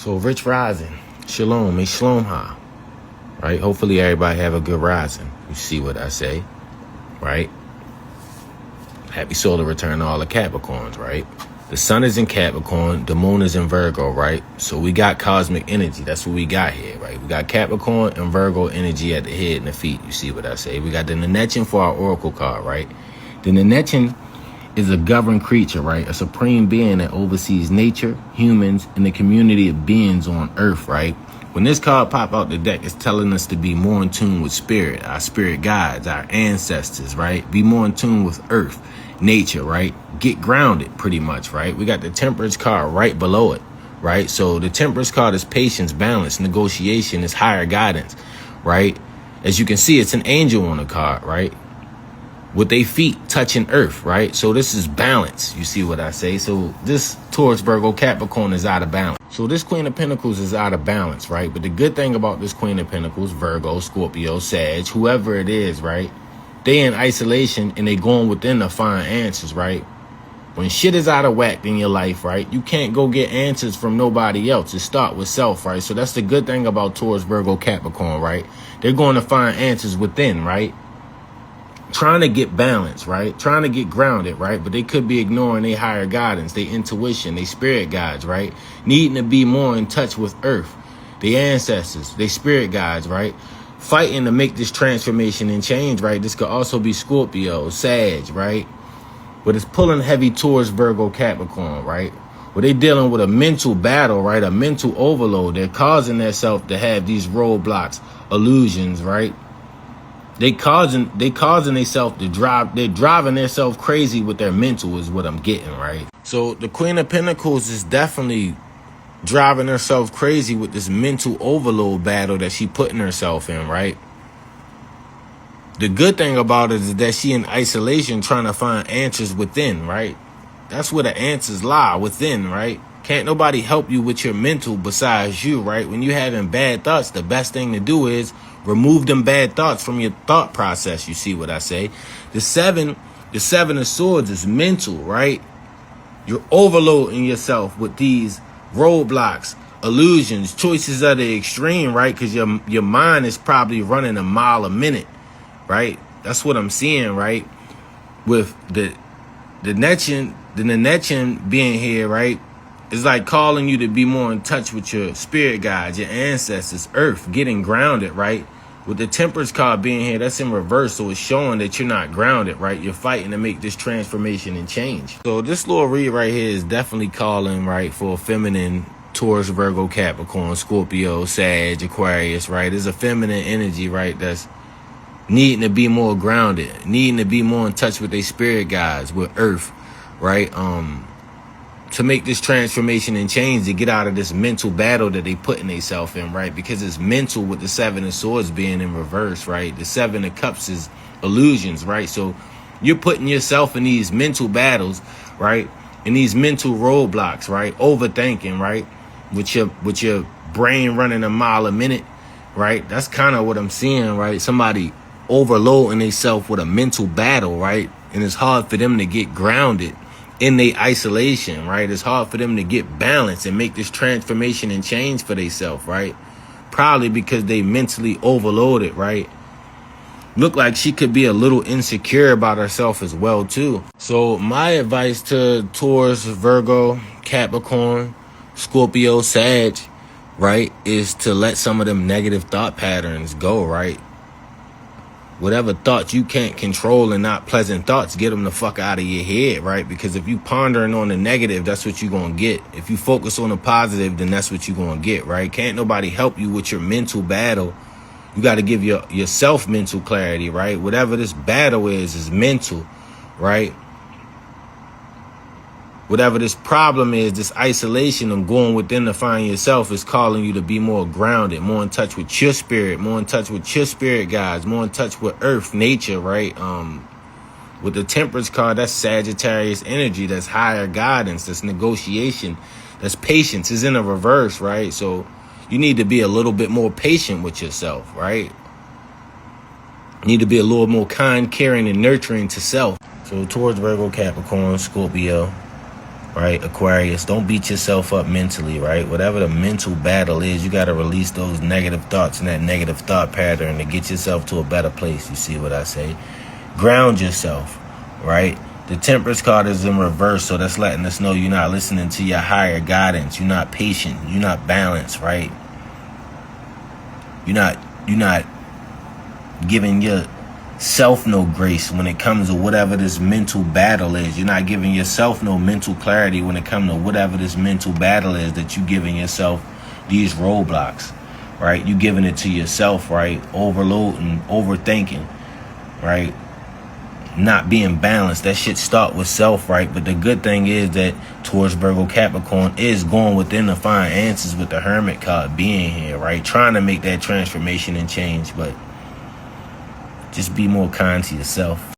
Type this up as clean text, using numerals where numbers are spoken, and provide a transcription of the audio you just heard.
So rich rising, shalom, may shalom ha, right? Hopefully everybody have a good rising. You see what I say, right? Happy solar return to all the Capricorns, right? The sun is in Capricorn, the moon is in Virgo, right? So we got cosmic energy. That's what we got here, right? We got Capricorn and Virgo energy at the head and the feet. You see what I say? We got the Nenetchen for our oracle card, right? The Nenetchen is a governed creature, right? A supreme being that oversees nature, humans, and the community of beings on Earth, right? When this card pop out the deck, it's telling us to be more in tune with spirit, our spirit guides, our ancestors, right? Be more in tune with Earth, nature, right? Get grounded, pretty much, right? We got the Temperance card right below it, right? So the Temperance card is patience, balance, negotiation, is higher guidance, right? As you can see, it's an angel on the card, right? With their feet touching earth, right? So this is balance. You see what I say? So this Taurus Virgo Capricorn is out of balance. So this Queen of Pentacles is out of balance, right? But the good thing about this Queen of Pentacles, Virgo, Scorpio, Sag, whoever it is, right? They in isolation and they going within to find answers, right? When shit is out of whack in your life, right? You can't go get answers from nobody else. It start with self, right? So that's the good thing about Taurus Virgo Capricorn, right? They're going to find answers within, right? Trying to get balance, right? Trying to get grounded, right? But they could be ignoring their higher guidance, their intuition, their spirit guides, right? Needing to be more in touch with Earth, the ancestors, their spirit guides, right? Fighting to make this transformation and change, right? This could also be Scorpio, Sag, right? But it's pulling heavy towards Virgo Capricorn, right? Where they dealing with a mental battle, right? A mental overload. They're causing themselves to have these roadblocks, illusions, right? They causing themselves to drive. They're driving themselves crazy with their mental is what I'm getting, right? So the Queen of Pentacles is definitely driving herself crazy with this mental overload battle that she putting herself in, right? The good thing about it is that she in isolation trying to find answers within, right? That's where the answers lie, within, right? Can't nobody help you with your mental besides you, right? When you're having bad thoughts, the best thing to do is remove them bad thoughts from your thought process. You see what I say? The seven of swords is mental, right? You're overloading yourself with these roadblocks, illusions, choices of the extreme, right? Because your mind is probably running a mile a minute, right? That's what I'm seeing, right? With the Nenetchen being here, right? It's like calling you to be more in touch with your spirit guides, your ancestors, Earth, getting grounded, right? With the Temperance card being here, that's in reverse, so it's showing that you're not grounded, right? You're fighting to make this transformation and change. So this little read right here is definitely calling, right, for a feminine Taurus, Virgo, Capricorn, Scorpio, Sag, Aquarius, right? There's a feminine energy, right, that's needing to be more grounded, needing to be more in touch with their spirit guides, with Earth, right? To make this transformation and change, to get out of this mental battle that they putting themselves in, right? Because it's mental with the Seven of Swords being in reverse, right? The Seven of Cups is illusions, right? So you're putting yourself in these mental battles, right? In these mental roadblocks, right? Overthinking, right? With your brain running a mile a minute, right? That's kind of what I'm seeing, right? Somebody overloading themselves with a mental battle, right? And it's hard for them to get grounded in their isolation, right? It's hard for them to get balance and make this transformation and change for themselves, right? Probably because they mentally overloaded, right? Look like she could be a little insecure about herself as well, too. So my advice to Taurus, Virgo, Capricorn, Scorpio, Sag, right, is to let some of them negative thought patterns go, right? Whatever thoughts you can't control and not pleasant thoughts, get them the fuck out of your head, right? Because if you pondering on the negative, that's what you're going to get. If you focus on the positive, then that's what you're going to get, right? Can't nobody help you with your mental battle. You got to give yourself mental clarity, right? Whatever this battle is mental, right? Whatever this problem is, this isolation and going within to find yourself is calling you to be more grounded, more in touch with your spirit, more in touch with your spirit guides, more in touch with Earth, nature, right? With the Temperance card, that's Sagittarius energy, that's higher guidance, that's negotiation, that's patience, is in a reverse, right? So you need to be a little bit more patient with yourself, right? You need to be a little more kind, caring, and nurturing to self. So towards Virgo, Capricorn, Scorpio, right? Aquarius, don't beat yourself up mentally, right? Whatever the mental battle is, you got to release those negative thoughts and that negative thought pattern to get yourself to a better place. You see what I say? Ground yourself, right? The Temperance card is in reverse, so that's letting us know you're not listening to your higher guidance. You're not patient. You're not balanced, right? You're not giving yourself no grace when it comes to whatever this mental battle is. You're not giving yourself no mental clarity when it comes to whatever this mental battle is that you're giving yourself these roadblocks, right? You giving it to yourself, right? Overloading, overthinking, right? Not being balanced. That shit start with self, right? But the good thing is that Taurus Virgo Capricorn is going within to find answers with the Hermit card being here, right? Trying to make that transformation and change, but just be more kind to yourself.